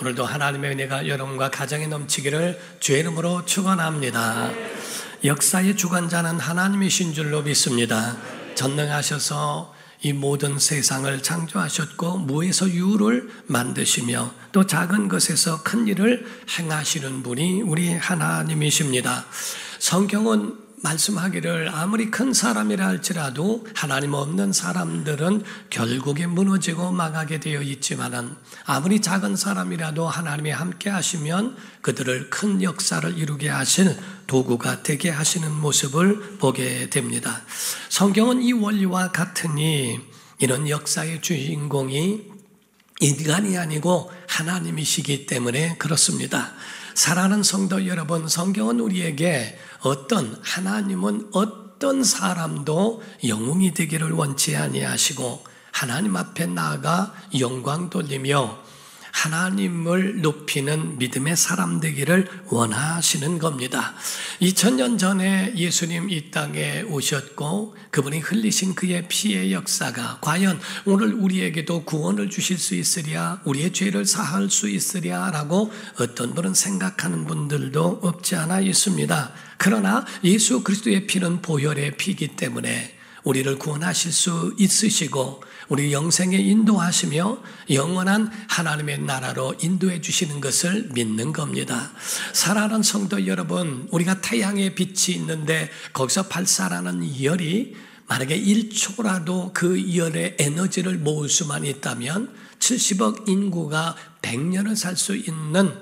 오늘도 하나님의 은혜가 여러분과 가정에 넘치기를 주의 이름으로 축원합니다. 역사의 주관자는 하나님이신 줄로 믿습니다. 전능하셔서 이 모든 세상을 창조하셨고 무에서 유를 만드시며 또 작은 것에서 큰 일을 행하시는 분이 우리 하나님이십니다. 성경은 말씀하기를 아무리 큰 사람이라 할지라도 하나님 없는 사람들은 결국에 무너지고 망하게 되어 있지만은 아무리 작은 사람이라도 하나님이 함께 하시면 그들을 큰 역사를 이루게 하시는 도구가 되게 하시는 모습을 보게 됩니다. 성경은 이 원리와 같으니 이런 역사의 주인공이 인간이 아니고 하나님이시기 때문에 그렇습니다. 사랑하는 성도 여러분, 성경은 우리에게 하나님은 어떤 사람도 영웅이 되기를 원치 아니하시고 하나님 앞에 나아가 영광 돌리며 하나님을 높이는 믿음의 사람 되기를 원하시는 겁니다. 2000년 전에 예수님 이 땅에 오셨고 그분이 흘리신 그의 피의 역사가 과연 오늘 우리에게도 구원을 주실 수 있으랴, 우리의 죄를 사할 수 있으랴 라고 어떤 분은 생각하는 분들도 없지 않아 있습니다. 그러나 예수 그리스도의 피는 보혈의 피이기 때문에 우리를 구원하실 수 있으시고 우리 영생에 인도하시며 영원한 하나님의 나라로 인도해 주시는 것을 믿는 겁니다. 사랑하는 성도 여러분, 우리가 태양의 빛이 있는데 거기서 발산하는 열이 만약에 1초라도 그 열의 에너지를 모을 수만 있다면 70억 인구가 100년을 살 수 있는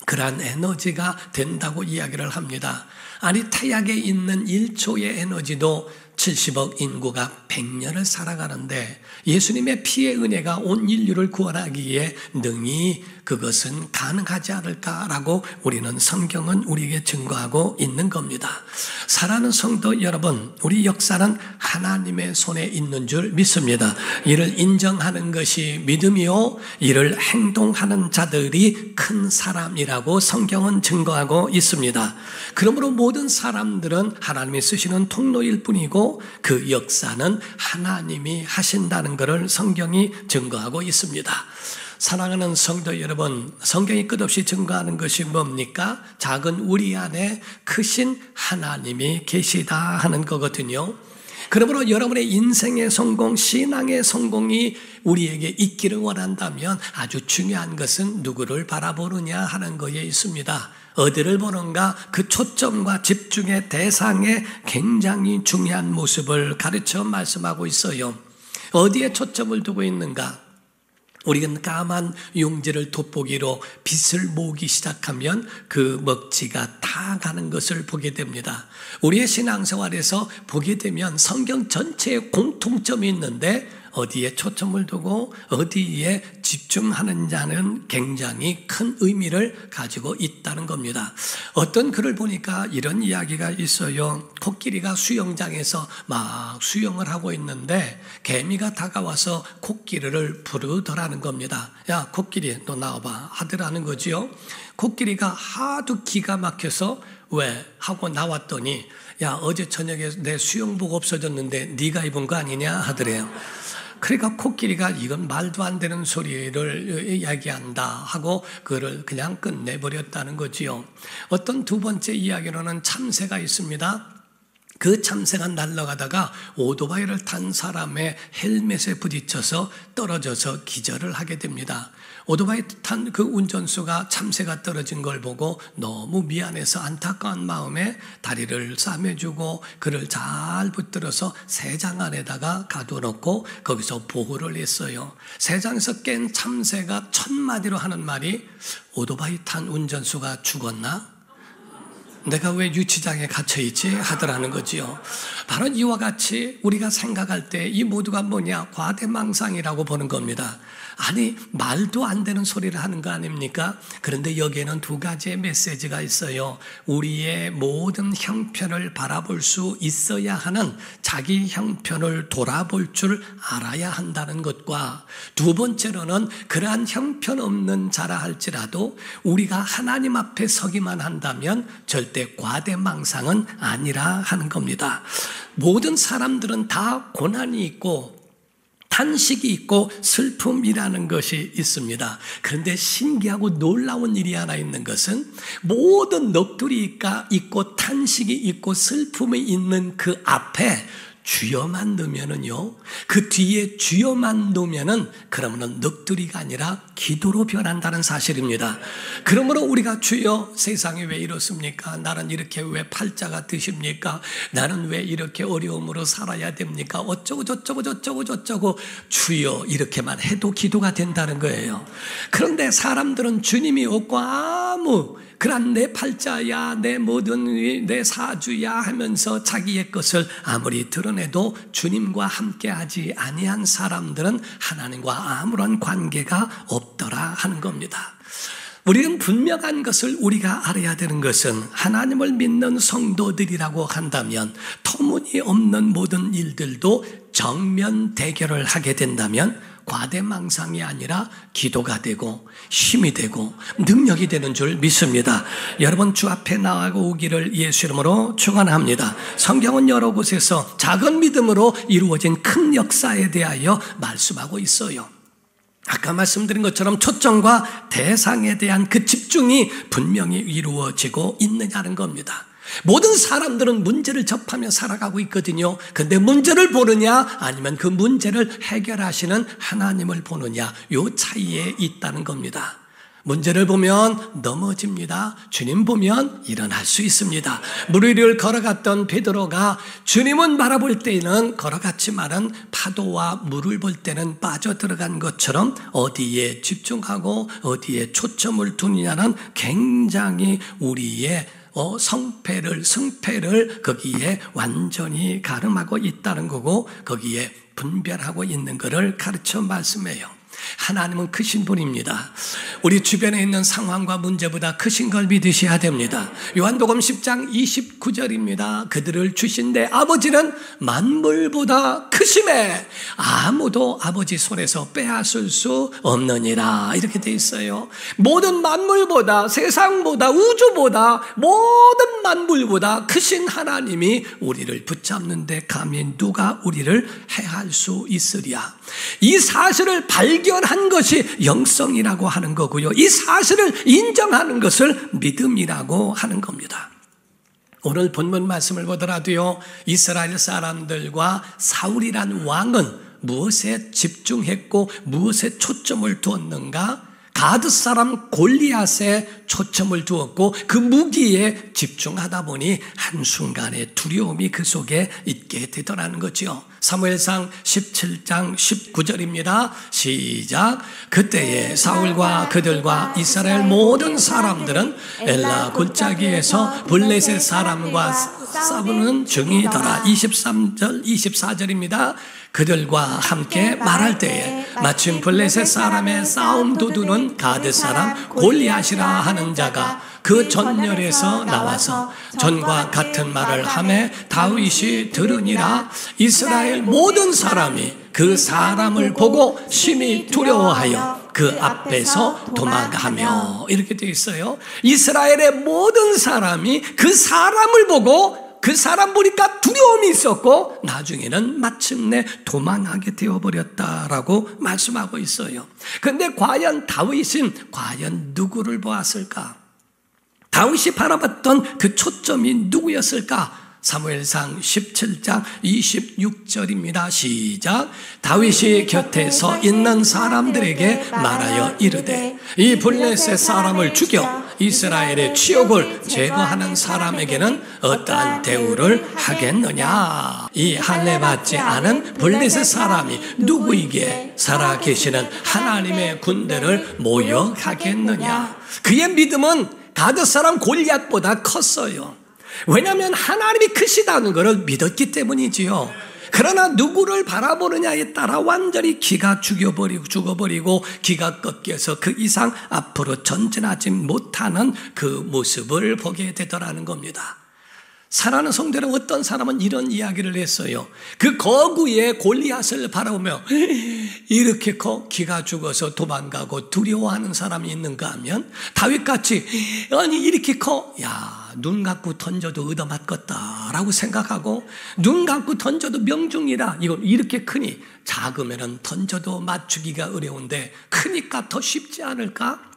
그러한 에너지가 된다고 이야기를 합니다. 아니 태양에 있는 1초의 에너지도 70억 인구가 100년을 살아가는데 예수님의 피의 은혜가 온 인류를 구원하기에 능히 그것은 가능하지 않을까라고 우리는 성경은 우리에게 증거하고 있는 겁니다. 사랑하는 성도 여러분, 우리 역사는 하나님의 손에 있는 줄 믿습니다. 이를 인정하는 것이 믿음이요, 이를 행동하는 자들이 큰 사람이라고 성경은 증거하고 있습니다. 그러므로 모든 사람들은 하나님이 쓰시는 통로일 뿐이고 그 역사는 하나님이 하신다는 것을 성경이 증거하고 있습니다. 사랑하는 성도 여러분, 성경이 끝없이 증거하는 것이 뭡니까? 작은 우리 안에 크신 하나님이 계시다 하는 거거든요. 그러므로 여러분의 인생의 성공, 신앙의 성공이 우리에게 있기를 원한다면 아주 중요한 것은 누구를 바라보느냐 하는 것에 있습니다. 어디를 보는가? 그 초점과 집중의 대상에 굉장히 중요한 모습을 가르쳐 말씀하고 있어요. 어디에 초점을 두고 있는가? 우리는 까만 용지를 돋보기로 빛을 모으기 시작하면 그 먹지가 다 가는 것을 보게 됩니다. 우리의 신앙생활에서 보게 되면 성경 전체에 공통점이 있는데 어디에 초점을 두고 어디에 집중하느냐는 굉장히 큰 의미를 가지고 있다는 겁니다. 어떤 글을 보니까 이런 이야기가 있어요. 코끼리가 수영장에서 막 수영을 하고 있는데 개미가 다가와서 코끼리를 부르더라는 겁니다. 야, 코끼리 너 나와봐 하더라는 거지요. 코끼리가 하도 기가 막혀서 왜? 하고 나왔더니 야, 어제 저녁에 내 수영복 없어졌는데 네가 입은 거 아니냐 하더래요. 그러니까 코끼리가 이건 말도 안 되는 소리를 이야기한다 하고 그를 그냥 끝내버렸다는 거지요. 어떤 두 번째 이야기로는 참새가 있습니다. 그 참새가 날아가다가 오토바이를 탄 사람의 헬멧에 부딪혀서 떨어져서 기절을 하게 됩니다. 오토바이 탄 그 운전수가 참새가 떨어진 걸 보고 너무 미안해서 안타까운 마음에 다리를 싸매주고 그를 잘 붙들어서 새장 안에다가 가둬놓고 거기서 보호를 했어요. 새장에서 깬 참새가 첫 마디로 하는 말이 오토바이 탄 운전수가 죽었나? 내가 왜 유치장에 갇혀있지? 하더라는 거지요. 바로 이와 같이 우리가 생각할 때 이 모두가 뭐냐? 과대망상이라고 보는 겁니다. 아니 말도 안 되는 소리를 하는 거 아닙니까? 그런데 여기에는 두 가지의 메시지가 있어요. 우리의 모든 형편을 바라볼 수 있어야 하는 자기 형편을 돌아볼 줄 알아야 한다는 것과 두 번째로는 그러한 형편없는 자라 할지라도 우리가 하나님 앞에 서기만 한다면 절대 과대망상은 아니라 하는 겁니다. 모든 사람들은 다 고난이 있고 탄식이 있고 슬픔이라는 것이 있습니다. 그런데 신기하고 놀라운 일이 하나 있는 것은 모든 넋두리가 있고 탄식이 있고 슬픔이 있는 그 앞에 주여만 넣으면은요, 그 뒤에 주여만 놓으면은 그러면은 넋두리가 아니라 기도로 변한다는 사실입니다. 그러므로 우리가 주여 세상이 왜 이렇습니까? 나는 이렇게 왜 팔자가 드십니까? 나는 왜 이렇게 어려움으로 살아야 됩니까? 어쩌고 저쩌고 주여 이렇게만 해도 기도가 된다는 거예요. 그런데 사람들은 주님이 없고 아무 그런 내 팔자야 내 모든 내 사주야 하면서 자기의 것을 아무리 드러내도 주님과 함께하지 아니한 사람들은 하나님과 아무런 관계가 없더라 하는 겁니다. 우리는 분명한 것을 우리가 알아야 되는 것은 하나님을 믿는 성도들이라고 한다면 터무니없는 모든 일들도 정면 대결을 하게 된다면 과대망상이 아니라 기도가 되고 힘이 되고 능력이 되는 줄 믿습니다. 여러분 주 앞에 나아오기를 예수 이름으로 축원합니다. 성경은 여러 곳에서 작은 믿음으로 이루어진 큰 역사에 대하여 말씀하고 있어요. 아까 말씀드린 것처럼 초점과 대상에 대한 그 집중이 분명히 이루어지고 있느냐는 겁니다. 모든 사람들은 문제를 접하며 살아가고 있거든요. 근데 문제를 보느냐 아니면 그 문제를 해결하시는 하나님을 보느냐, 요 차이에 있다는 겁니다. 문제를 보면 넘어집니다. 주님 보면 일어날 수 있습니다. 물 위를 걸어갔던 베드로가 주님은 바라볼 때에는 걸어갔지만은 파도와 물을 볼 때는 빠져들어간 것처럼 어디에 집중하고 어디에 초점을 두느냐는 굉장히 우리의 승패를 거기에 완전히 가름하고 있다는 거고 거기에 분별하고 있는 것을 가르쳐 말씀해요. 하나님은 크신 분입니다. 우리 주변에 있는 상황과 문제보다 크신 걸 믿으셔야 됩니다. 요한복음 10장 29절입니다. 그들을 주신 내 아버지는 만물보다 크심에 아무도 아버지 손에서 빼앗을 수 없느니라, 이렇게 돼 있어요. 모든 만물보다, 세상보다, 우주보다, 모든 만물보다 크신 하나님이 우리를 붙잡는 데 감히 누가 우리를 해할 수 있으랴. 이 사실을 발견한 것이 영성이라고 하는 거고요. 이 사실을 인정하는 것을 믿음이라고 하는 겁니다. 오늘 본문 말씀을 보더라도요, 이스라엘 사람들과 사울이란 왕은 무엇에 집중했고 무엇에 초점을 두었는가? 가드 사람 골리앗에 초점을 두었고 그 무기에 집중하다 보니 한순간에 두려움이 그 속에 있게 되더라는 거죠. 사무엘상 17장 19절입니다. 시작. 그때에 사울과 그들과 이스라엘 모든 사람들은 엘라 골짜기에서 블레셋 사람과 싸우는 중이더라. 23절 24절입니다. 그들과 함께 말할 때에 마침 블레셋 사람의 싸움 도두는 가드 사람 골리앗이라 하는 자가 그 전열에서 나와서 전과 같은 말을 하매 다윗이 들으니라. 이스라엘 모든 사람이 그 사람을 보고 심히 두려워하여 그 앞에서 도망하며, 이렇게 되어 있어요. 이스라엘의 모든 사람이 그 사람을 보고 그 사람 보니까 두려움이 있었고 나중에는 마침내 도망하게 되어버렸다라고 말씀하고 있어요. 그런데 과연 다윗은 과연 누구를 보았을까? 다윗이 바라봤던 그 초점이 누구였을까? 사무엘상 17장 26절입니다. 시작. 다윗이 곁에 서 있는 사람들에게 말하여 이르되 이 블레셋 사람을 죽여 이스라엘의 치욕을 제거하는 사람에게는 어떠한 대우를 하겠느냐? 이 할례 받지 않은 블레셋 사람이 누구에게 살아계시는 하나님의 군대를 모욕하겠느냐? 그의 믿음은 가드 사람 골리앗보다 컸어요. 왜냐하면 하나님이 크시다는 것을 믿었기 때문이지요. 그러나 누구를 바라보느냐에 따라 완전히 기가 죽어버리고 기가 꺾여서 그 이상 앞으로 전진하지 못하는 그 모습을 보게 되더라는 겁니다. 사랑하는 성도는 어떤 사람은 이런 이야기를 했어요. 그 거구의 골리앗을 바라보며 이렇게 기가 죽어서 도망가고 두려워하는 사람이 있는가 하면 다윗같이 아니 이렇게 눈 감고 던져도 얻어맞겠다라고 생각하고 눈 감고 던져도 명중이라 이거 이렇게 크니 작으면 던져도 맞추기가 어려운데 크니까 더 쉽지 않을까?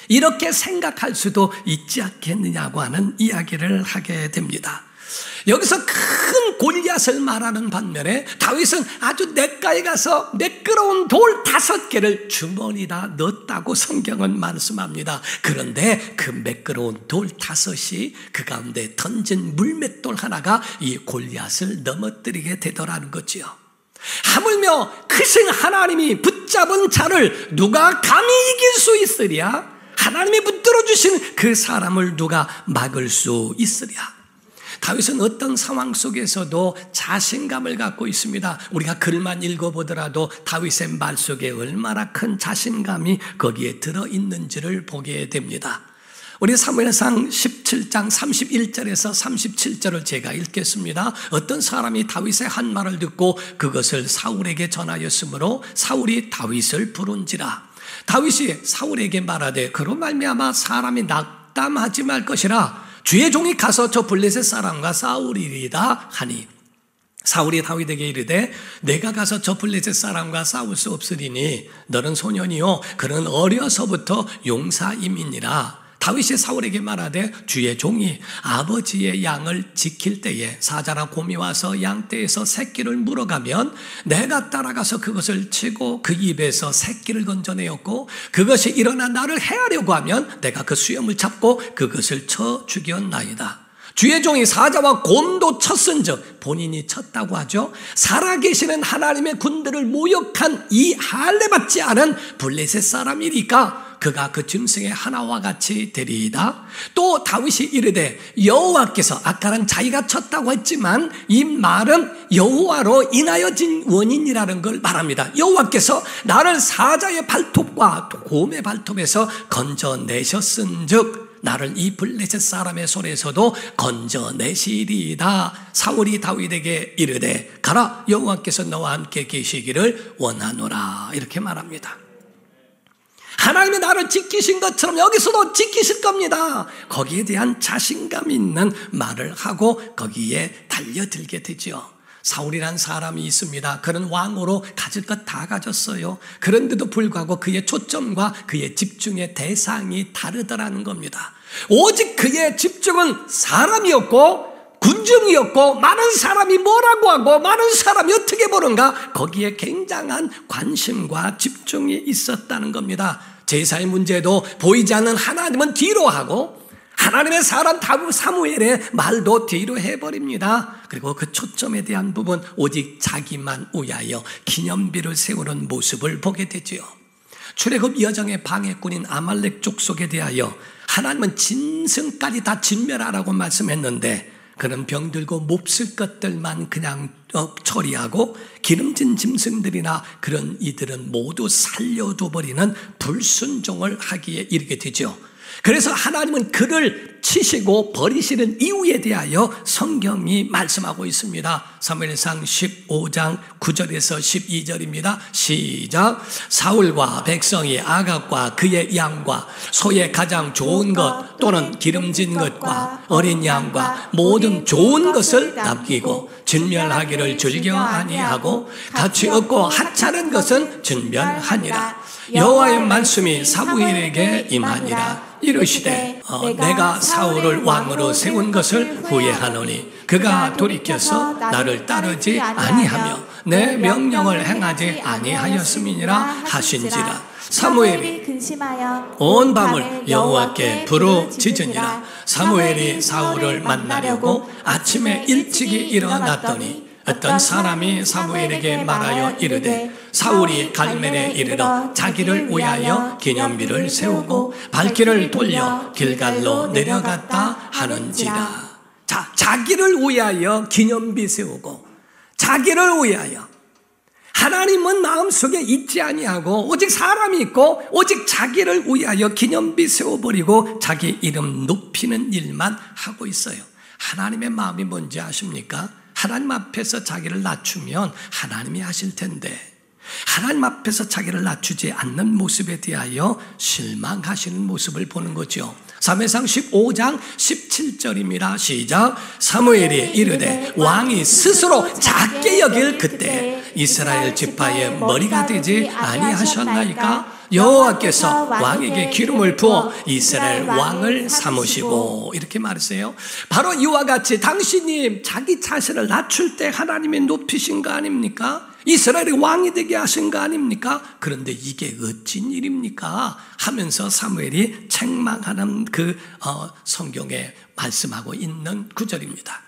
이렇게 생각할 수도 있지 않겠느냐고 하는 이야기를 하게 됩니다. 여기서 큰 골리앗을 말하는 반면에 다윗은 아주 냇가에 가서 매끄러운 돌 5개를 주머니에다 넣었다고 성경은 말씀합니다. 그런데 그 매끄러운 돌 5이 그 가운데 던진 물맷돌 하나가 이 골리앗을 넘어뜨리게 되더라는 거지요. 하물며 크신 하나님이 붙잡은 자를 누가 감히 이길 수 있으랴? 하나님이 붙들어 주신 그 사람을 누가 막을 수 있으랴? 다윗은 어떤 상황 속에서도 자신감을 갖고 있습니다. 우리가 글만 읽어보더라도 다윗의 말 속에 얼마나 큰 자신감이 거기에 들어있는지를 보게 됩니다. 우리 사무엘상 17장 31절에서 37절을 제가 읽겠습니다. 어떤 사람이 다윗의 한 말을 듣고 그것을 사울에게 전하였으므로 사울이 다윗을 부른지라. 다윗이 사울에게 말하되 그로 말미암아 사람이 낙담하지 말 것이라 주의 종이 가서 저 블레셋 사람과 싸우리이다 하니 사울이 다윗에게 이르되 내가 가서 저 블레셋 사람과 싸울 수 없으리니 너는 소년이요 그는 어려서부터 용사임이니라. 다윗이 사울에게 말하되 주의 종이 아버지의 양을 지킬 때에 사자나 곰이 와서 양떼에서 새끼를 물어가면 내가 따라가서 그것을 치고 그 입에서 새끼를 건져내었고 그것이 일어나 나를 해하려고 하면 내가 그 수염을 잡고 그것을 쳐 죽였나이다. 주의 종이 사자와 곰도 쳤은즉 본인이 쳤다고 하죠. 살아계시는 하나님의 군대를 모욕한 이 할례받지 않은 블레셋 사람이니까 그가 그 짐승의 하나와 같이 되리이다. 또 다윗이 이르되 여호와께서 아까는 자기가 쳤다고 했지만 이 말은 여호와로 인하여진 원인이라는 걸 말합니다. 여호와께서 나를 사자의 발톱과 곰의 발톱에서 건져내셨은즉 나를 이 블레셋 사람의 손에서도 건져내시리이다. 사울이 다윗에게 이르되 가라 여호와께서 너와 함께 계시기를 원하노라 이렇게 말합니다. 하나님이 나를 지키신 것처럼 여기서도 지키실 겁니다. 거기에 대한 자신감 있는 말을 하고 거기에 달려들게 되죠. 사울이란 사람이 있습니다. 그는 왕으로 가질 것 다 가졌어요. 그런데도 불구하고 그의 초점과 그의 집중의 대상이 다르더라는 겁니다. 오직 그의 집중은 사람이었고 군중이었고 많은 사람이 뭐라고 하고 많은 사람이 어떻게 보는가 거기에 굉장한 관심과 집중이 있었다는 겁니다. 제사의 문제도 보이지 않는 하나님은 뒤로 하고 하나님의 사람 사무엘의 말도 뒤로 해버립니다. 그리고 그 초점에 대한 부분 오직 자기만 위하여 기념비를 세우는 모습을 보게 되지요. 출애굽 여정의 방해꾼인 아말렉 족속에 대하여 하나님은 짐승까지 다 진멸하라고 말씀했는데 그는 병들고 몹쓸 것들만 그냥 처리하고 기름진 짐승들이나 그런 이들은 모두 살려둬버리는 불순종을 하기에 이르게 되죠. 그래서 하나님은 그를 치시고 버리시는 이유에 대하여 성경이 말씀하고 있습니다. 사무엘상 15장 9절에서 12절입니다. 시작. 사울과 백성이 아각과 그의 양과 소의 가장 좋은 것 또는 기름진 것과 어린 양과 모든 좋은 것을 남기고 진멸하기를 즐겨 아니하고 같이 얻고 하찮은 것은 진멸하니라. 여호와의 말씀이 사무엘에게 임하니라. 이르시되 내가 사울을 왕으로 세운 것을 후회하노니 그가 돌이켜서 나를 따르지 아니하며 내 명령을 행하지 아니하였음이니라 하신지라. 사무엘이 온 밤을 여호와께 부르짖으니라. 사무엘이 사울을 만나려고 아침에 일찍이 일어났더니 어떤 사람이 사무엘에게 말하여 이르되 사울이 갈멜에 이르러 자기를 위하여 기념비를 세우고 발길을 돌려 길갈로 내려갔다 하는지라. 자, 자기를 위하여 기념비 세우고 자기를 위하여 하나님은 마음속에 있지 아니하고 오직 사람이 있고 오직 자기를 위하여 기념비 세워버리고 자기 이름 높이는 일만 하고 있어요. 하나님의 마음이 뭔지 아십니까? 하나님 앞에서 자기를 낮추면 하나님이 하실 텐데 하나님 앞에서 자기를 낮추지 않는 모습에 대하여 실망하시는 모습을 보는 거죠. 사무엘상 15장 17절입니다. 시작. 사무엘이 이르되 왕이 스스로 작게 여길 그때 이스라엘 지파의 머리가 되지 아니하셨나이까? 여호와께서 왕에게 기름을 부어 이스라엘 왕을 삼으시고, 이렇게 말했어요. 바로 이와 같이 당신이 자기 자신을 낮출 때 하나님이 높이신 거 아닙니까? 이스라엘이 왕이 되게 하신 거 아닙니까? 그런데 이게 어찌인 일입니까? 하면서 사무엘이 책망하는 그 성경에 말씀하고 있는 구절입니다.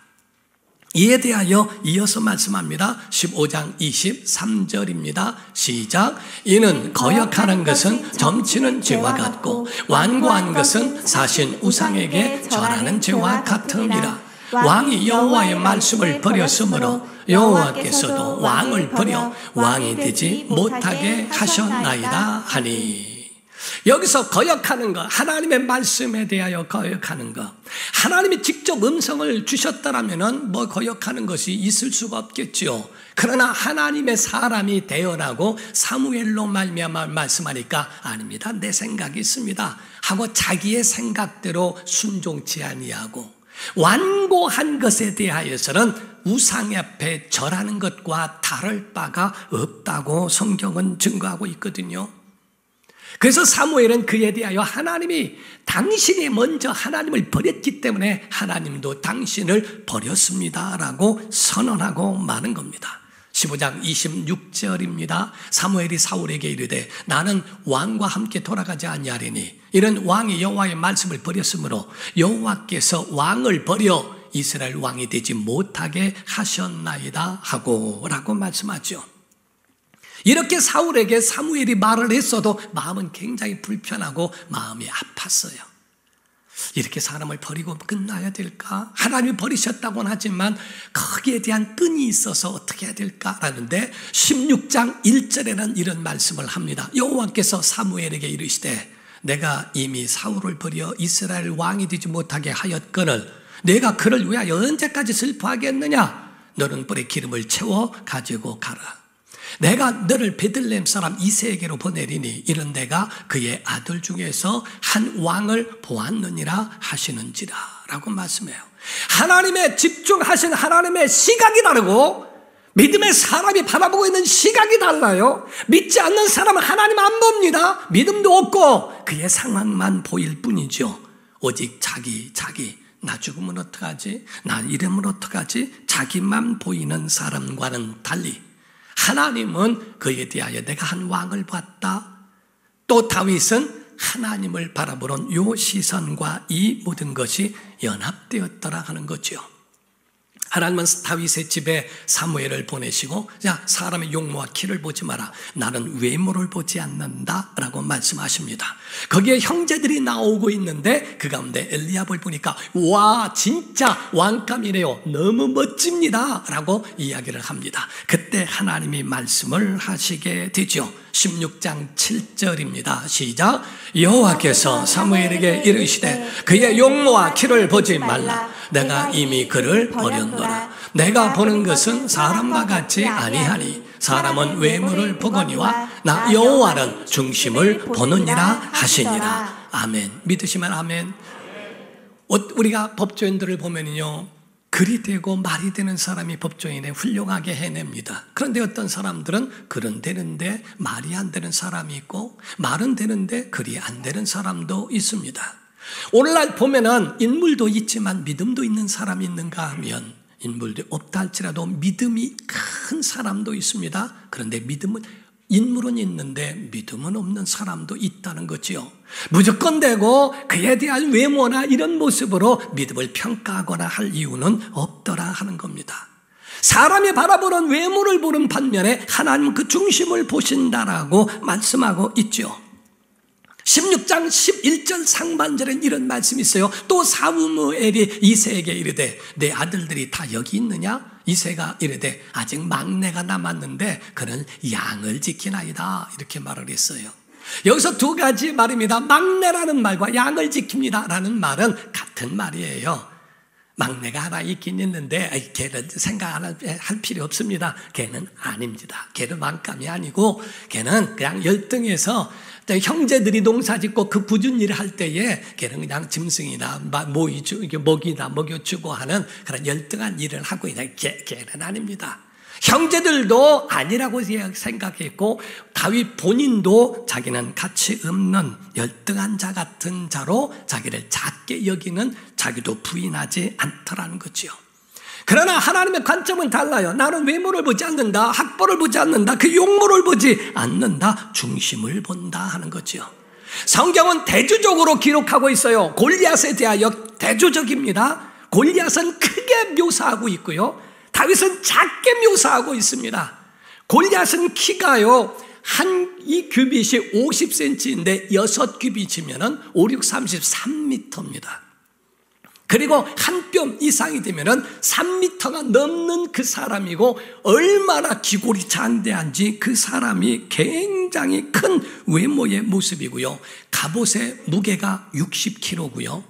이에 대하여 이어서 말씀합니다. 15장 23절입니다. 시작. 이는 거역하는 것은 점치는 죄와 같고 완고한 것은 사신 우상에게 절하는 죄와 같음이라. 왕이 여호와의 말씀을 버렸으므로 여호와께서도 왕을 버려 왕이 되지 못하게 하셨나이다 하니. 여기서 거역하는 것, 하나님의 말씀에 대하여 거역하는 것, 하나님이 직접 음성을 주셨다라면 뭐 거역하는 것이 있을 수가 없겠죠. 그러나 하나님의 사람이 되어라고 사무엘로 말미암아 말씀하니까 아닙니다, 내 생각이 있습니다 하고 자기의 생각대로 순종치 아니하고 완고한 것에 대하여서는 우상 앞에 절하는 것과 다를 바가 없다고 성경은 증거하고 있거든요. 그래서 사무엘은 그에 대하여 하나님이 당신이 먼저 하나님을 버렸기 때문에 하나님도 당신을 버렸습니다라고 선언하고 마는 겁니다. 15장 26절입니다. 사무엘이 사울에게 이르되 나는 왕과 함께 돌아가지 아니하리니 이는 왕이 여호와의 말씀을 버렸으므로 여호와께서 왕을 버려 이스라엘 왕이 되지 못하게 하셨나이다 하고 라고 말씀하죠. 이렇게 사울에게 사무엘이 말을 했어도 마음은 굉장히 불편하고 마음이 아팠어요. 이렇게 사람을 버리고 끝나야 될까? 하나님이 버리셨다고는 하지만 거기에 대한 끈이 있어서 어떻게 해야 될까라는데 16장 1절에는 이런 말씀을 합니다. 여호와께서 사무엘에게 이르시되 내가 이미 사울을 버려 이스라엘 왕이 되지 못하게 하였거늘 내가 그를 위하여 언제까지 슬퍼하겠느냐? 너는 뿔에 기름을 채워 가지고 가라. 내가 너를 베들레헴 사람 이새에게로 보내리니 이는 내가 그의 아들 중에서 한 왕을 보았느니라 하시는지라 라고 말씀해요. 하나님의 집중하신 하나님의 시각이 다르고 믿음의 사람이 바라보고 있는 시각이 달라요. 믿지 않는 사람은 하나님 안 봅니다. 믿음도 없고 그의 상황만 보일 뿐이죠. 오직 자기 나 죽으면 어떡하지? 나 이러면 어떡하지? 자기만 보이는 사람과는 달리 하나님은 그에 대하여 내가 한 왕을 봤다. 또 다윗은 하나님을 바라보는 요 시선과 이 모든 것이 연합되었더라 하는 거죠. 하나님은 다윗의 집에 사무엘을 보내시고 자, 사람의 용모와 키를 보지 마라. 나는 외모를 보지 않는다 라고 말씀하십니다. 거기에 형제들이 나오고 있는데 그 가운데 엘리압을 보니까 와 진짜 왕감이네요. 너무 멋집니다 라고 이야기를 합니다. 그때 하나님이 말씀을 하시게 되죠. 16장 7절입니다. 시작. 여호와께서 사무엘에게 이르시되 그의 용모와 키를 보지 말라. 내가 이미 그를 버렸노라. 내가 보는 것은 사람과 같지 아니하니 사람은 외모를 보거니와 나 여호와는 중심을 보느니라 하시니라. 아멘. 믿으시면 아멘. 우리가 법조인들을 보면요 글이 되고 말이 되는 사람이 법조인에 훌륭하게 해냅니다. 그런데 어떤 사람들은 글은 되는데 말이 안 되는 사람이 있고 말은 되는데 글이 안 되는 사람도 있습니다. 오늘날 보면은 인물도 있지만 믿음도 있는 사람이 있는가 하면 인물도 없다 할지라도 믿음이 큰 사람도 있습니다. 그런데 인물은 있는데 믿음은 없는 사람도 있다는 거지요. 무조건 되고 그에 대한 외모나 이런 모습으로 믿음을 평가하거나 할 이유는 없더라 하는 겁니다. 사람이 바라보는 외모를 보는 반면에 하나님은 그 중심을 보신다라고 말씀하고 있죠. 16장 11절 상반절엔 이런 말씀이 있어요. 또 사무엘이 이새에게 이르되 내 아들들이 다 여기 있느냐? 이새가 이르되 아직 막내가 남았는데 그는 양을 지키나이다 이렇게 말을 했어요. 여기서 두 가지 말입니다. 막내라는 말과 양을 지킵니다 라는 말은 같은 말이에요. 막내가 하나 있긴 있는데 걔는 생각 안 할 필요 없습니다. 걔는 아닙니다. 걔는 막감이 아니고 걔는 그냥 열등해서 형제들이 농사 짓고 그 굳은 일을 할 때에 걔는 그냥 짐승이나 먹이나 먹여주고 하는 그런 열등한 일을 하고 있는 걔는 아닙니다. 형제들도 아니라고 생각했고 다윗 본인도 자기는 가치 없는 열등한 자 같은 자로 자기를 작게 여기는 자기도 부인하지 않더라는 거지요. 그러나 하나님의 관점은 달라요. 나는 외모를 보지 않는다, 학벌을 보지 않는다, 그 용모를 보지 않는다, 중심을 본다 하는 거지요. 성경은 대조적으로 기록하고 있어요. 골리앗에 대하여 대조적입니다. 골리앗은 크게 묘사하고 있고요, 다윗은 작게 묘사하고 있습니다. 골리앗은 키가요, 이 규빗이 50cm인데 6규빗이면 5, 6, 33m입니다. 그리고 한 뼘 이상이 되면 3m가 넘는 그 사람이고, 얼마나 기골이 장대한지 그 사람이 굉장히 큰 외모의 모습이고요. 갑옷의 무게가 60kg고요.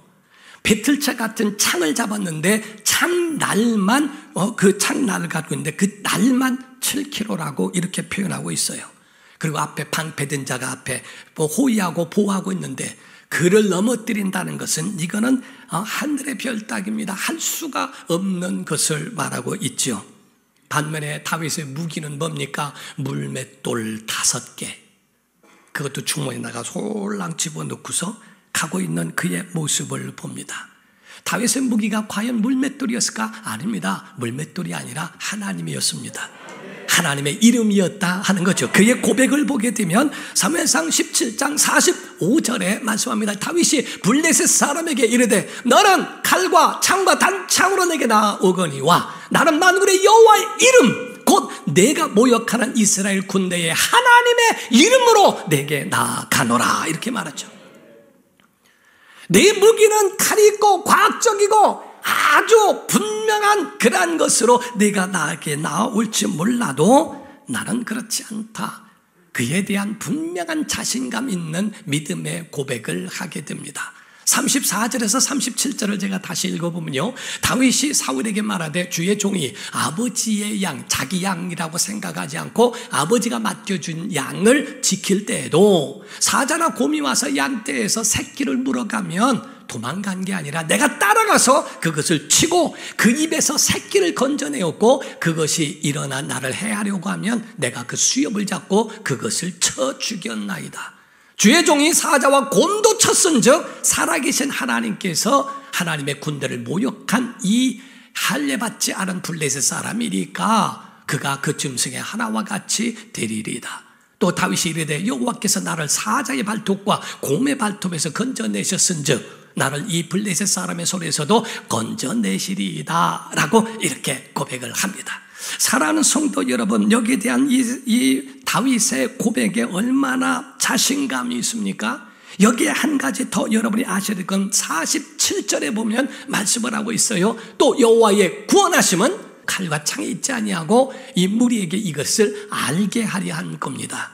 배틀차 같은 창을 잡았는데 창날만 그 창날을 갖고 있는데 그 날만 7kg라고 이렇게 표현하고 있어요. 그리고 앞에 방패든 자가 앞에 호위하고 보호하고 있는데 그를 넘어뜨린다는 것은 이거는 하늘의 별 따기입니다. 할 수가 없는 것을 말하고 있죠. 반면에 다윗의 무기는 뭡니까? 물맷돌 5개. 그것도 주머니에다가 솔랑 집어넣고서 가고 있는 그의 모습을 봅니다. 다윗의 무기가 과연 물맷돌이었을까? 아닙니다. 물맷돌이 아니라 하나님이었습니다. 하나님의 이름이었다 하는 거죠. 그의 고백을 보게 되면 사무엘상 17장 45절에 말씀합니다. 다윗이 블레셋 사람에게 이르되 너는 칼과 창과 단창으로 내게 나오거니와 나는 만군의 여호와의 이름 곧 내가 모욕하는 이스라엘 군대의 하나님의 이름으로 내게 나아가노라 이렇게 말하죠. 내 무기는 칼이 있고 과학적이고 아주 분명한 그러한 것으로 내가 나에게 나올지 몰라도 나는 그렇지 않다. 그에 대한 분명한 자신감 있는 믿음의 고백을 하게 됩니다. 34절에서 37절을 제가 다시 읽어보면요, 다윗이 사울에게 말하되 주의 종이 아버지의 양, 자기 양이라고 생각하지 않고 아버지가 맡겨준 양을 지킬 때에도 사자나 곰이 와서 양떼에서 새끼를 물어가면 도망간 게 아니라 내가 따라가서 그것을 치고 그 입에서 새끼를 건져내었고 그것이 일어나 나를 해하려고 하면 내가 그 수엽을 잡고 그것을 쳐 죽였나이다. 주의 종이 사자와 곰도 쳤은즉 살아계신 하나님께서 하나님의 군대를 모욕한 이 할례받지 않은 블레셋 사람이니까 그가 그 짐승의 하나와 같이 되리리이다. 또 다윗이 이르되 여호와께서 나를 사자의 발톱과 곰의 발톱에서 건져내셨은즉 나를 이 블레셋 사람의 손에서도 건져내시리이다 라고 이렇게 고백을 합니다. 사랑하는 성도 여러분, 여기에 대한 이 다윗의 고백에 얼마나 자신감이 있습니까? 여기에 한 가지 더 여러분이 아셔야 될 건 47절에 보면 말씀을 하고 있어요. 또 여호와의 구원하심은 칼과 창이 있지 아니하고 이 무리에게 이것을 알게 하려 한 겁니다.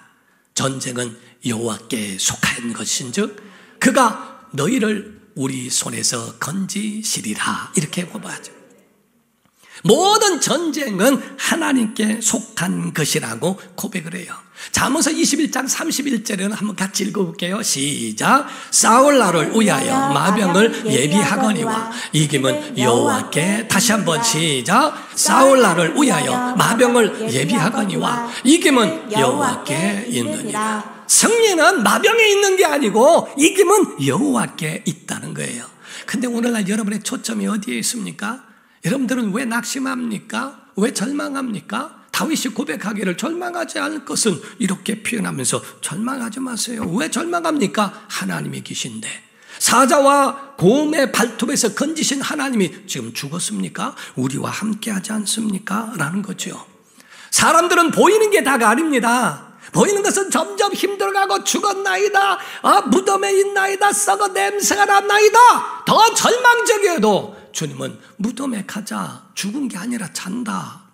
전쟁은 여호와께 속한 것인즉 그가 너희를 우리 손에서 건지시리라 이렇게 고백하죠. 모든 전쟁은 하나님께 속한 것이라고 고백을 해요. 잠언서 21장 31절에는 한번 같이 읽어볼게요. 시작. 싸울 날을 위하여 마병을 예비하거니와 이김은 여호와께. 다시 한번 시작. 싸울 날을 위하여 마병을 예비하거니와 이김은 여호와께 있느니라. 승리는 마병에 있는 게 아니고 이김은 여호와께 있다는 거예요. 근데 오늘날 여러분의 초점이 어디에 있습니까? 여러분들은 왜 낙심합니까? 왜 절망합니까? 다윗이 고백하기를 절망하지 않을 것은 이렇게 표현하면서 절망하지 마세요. 왜 절망합니까? 하나님이 계신데. 사자와 곰의 발톱에서 건지신 하나님이 지금 죽었습니까? 우리와 함께 하지 않습니까? 라는 거죠. 사람들은 보이는 게 다가 아닙니다. 보이는 것은 점점 힘들어가고 죽었나이다, 무덤에 있나이다, 썩어 냄새가 났나이다. 더 절망적이어도 주님은 무덤에 가자, 죽은 게 아니라 잔다.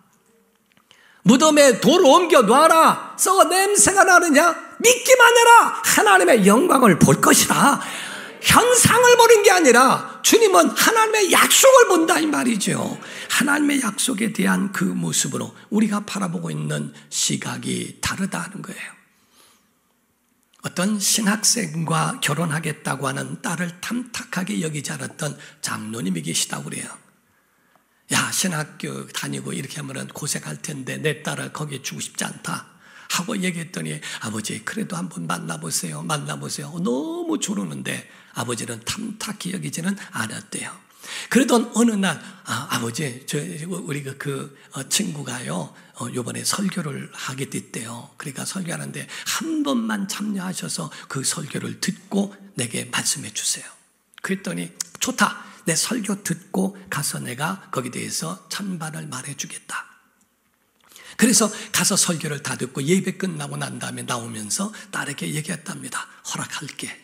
무덤에 돌을 옮겨 놔라, 썩어 냄새가 나느냐? 믿기만 해라. 하나님의 영광을 볼 것이다. 현상을 보는 게 아니라 주님은 하나님의 약속을 본다 이 말이죠. 하나님의 약속에 대한 그 모습으로 우리가 바라보고 있는 시각이 다르다는 거예요. 어떤 신학생과 결혼하겠다고 하는 딸을 탐탁하게 여기지 않았던 장로님이 계시다고 그래요. 야, 신학교 다니고 이렇게 하면 고생할 텐데 내 딸을 거기에 주고 싶지 않다 하고 얘기했더니 아버지 그래도 한번 만나보세요. 너무 조르는데 아버지는 탐탁히 여기지는 않았대요. 그러던 어느 날 아버지 우리 친구가요 요번에 설교를 하게 됐대요. 그러니까 설교하는데 한 번만 참여하셔서 그 설교를 듣고 내게 말씀해 주세요. 그랬더니 좋다. 내 설교 듣고 가서 내가 거기에 대해서 찬반을 말해 주겠다. 그래서 가서 설교를 다 듣고 예배 끝나고 난 다음에 나오면서 딸에게 얘기했답니다. 허락할게.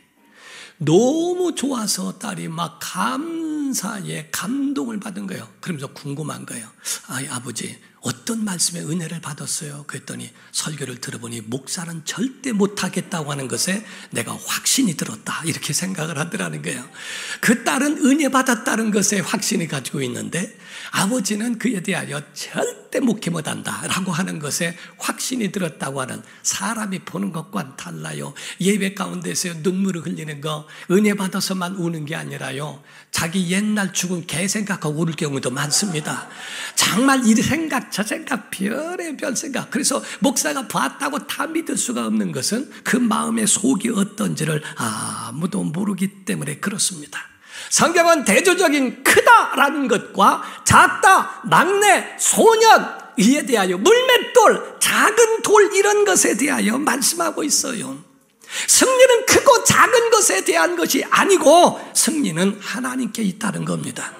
너무 좋아서 딸이 막 감사에 감동을 받은 거예요. 그러면서 궁금한 거예요. 아버지 어떤 말씀에 은혜를 받았어요? 그랬더니 설교를 들어보니 목사는 절대 못하겠다고 하는 것에 내가 확신이 들었다 이렇게 생각을 하더라는 거예요. 그 딸은 은혜 받았다는 것에 확신이 가지고 있는데 아버지는 그에 대하여 절대 목회 못한다 라고 하는 것에 확신이 들었다고 하는, 사람이 보는 것과는 달라요. 예배 가운데서 눈물을 흘리는 거 은혜 받아서만 우는 게 아니라요, 자기 옛날 죽은 개 생각하고 울 경우도 많습니다. 정말 이 생각 저 생각 별의별 생각. 그래서 목사가 봤다고 다 믿을 수가 없는 것은 그 마음의 속이 어떤지를 아무도 모르기 때문에 그렇습니다. 성경은 대조적인 크다라는 것과 작다, 막내, 소년 이에 대하여, 물맷돌, 작은 돌 이런 것에 대하여 말씀하고 있어요. 승리는 크고 작은 것에 대한 것이 아니고 승리는 하나님께 있다는 겁니다.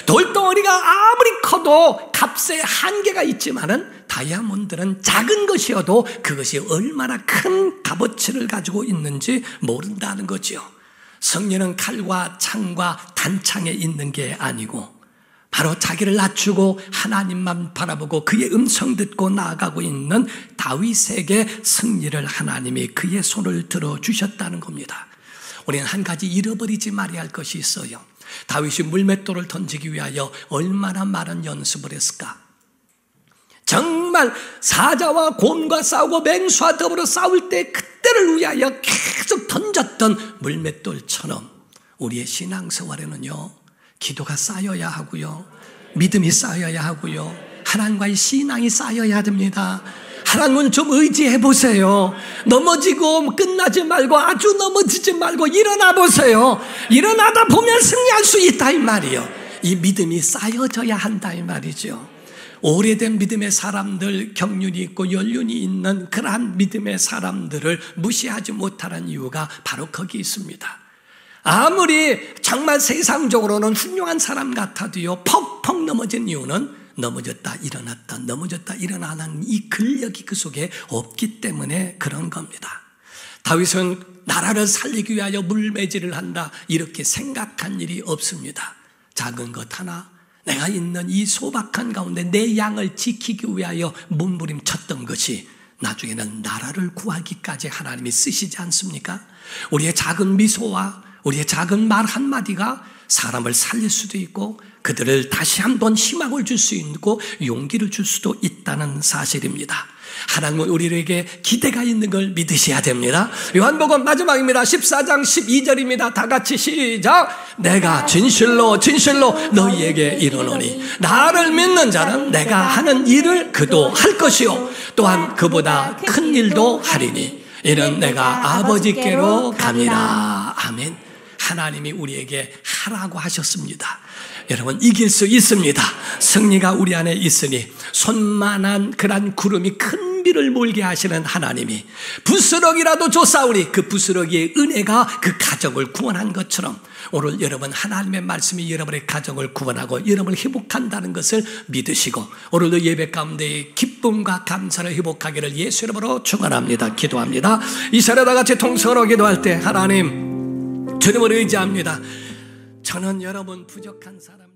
돌덩어리가 아무리 커도 값에 한계가 있지만은 다이아몬드는 작은 것이어도 그것이 얼마나 큰 값어치를 가지고 있는지 모른다는 거지요. 승리는 칼과 창과 단창에 있는 게 아니고 바로 자기를 낮추고 하나님만 바라보고 그의 음성 듣고 나아가고 있는 다윗에게 승리를 하나님이 그의 손을 들어주셨다는 겁니다. 우리는 한 가지 잃어버리지 말아야 할 것이 있어요. 다윗이 물맷돌을 던지기 위하여 얼마나 많은 연습을 했을까? 정말 사자와 곰과 싸우고 맹수와 더불어 싸울 때 그때를 위하여 계속 던졌던 물맷돌처럼 우리의 신앙생활에는요, 기도가 쌓여야 하고요, 믿음이 쌓여야 하고요, 하나님과의 신앙이 쌓여야 됩니다. 하나님은 좀 의지해 보세요. 넘어지고 끝나지 말고, 아주 넘어지지 말고 일어나 보세요. 일어나다 보면 승리할 수 있다 이 말이에요. 이 믿음이 쌓여져야 한다 이 말이죠. 오래된 믿음의 사람들, 경륜이 있고 연륜이 있는 그러한 믿음의 사람들을 무시하지 못하는 이유가 바로 거기 있습니다. 아무리 정말 세상적으로는 훌륭한 사람 같아도요, 퍽퍽 넘어진 이유는 넘어졌다 일어났다 넘어졌다 일어나는 이 근력이 그 속에 없기 때문에 그런 겁니다. 다윗은 나라를 살리기 위하여 물매질을 한다 이렇게 생각한 일이 없습니다. 작은 것 하나, 내가 있는 이 소박한 가운데 내 양을 지키기 위하여 몸부림쳤던 것이 나중에는 나라를 구하기까지 하나님이 쓰시지 않습니까? 우리의 작은 미소와 우리의 작은 말 한마디가 사람을 살릴 수도 있고 그들을 다시 한번 희망을 줄 수 있고 용기를 줄 수도 있다는 사실입니다. 하나님은 우리에게 기대가 있는 걸 믿으셔야 됩니다. 요한복음 마지막입니다. 14장 12절입니다. 다 같이 시작. 내가 진실로 진실로 너희에게 이르노니 나를 믿는 자는 내가 하는 일을 그도 할 것이요 또한 그보다 큰 일도 하리니 이는 내가 아버지께로 감이라. 아멘. 하나님이 우리에게 하라고 하셨습니다. 여러분, 이길 수 있습니다. 승리가 우리 안에 있으니 손만한 그런 구름이 큰 비를 몰게 하시는 하나님이 부스러기라도 줬사오니 그 부스러기의 은혜가 그 가정을 구원한 것처럼 오늘 여러분 하나님의 말씀이 여러분의 가정을 구원하고 여러분을 회복한다는 것을 믿으시고 오늘도 예배 가운데 기쁨과 감사를 회복하기를 예수 이름으로 축원합니다. 기도합니다. 이 시간에 다 같이 통성으로 기도할 때 하나님 주님을 의지합니다. 저는 여러분 부족한 사람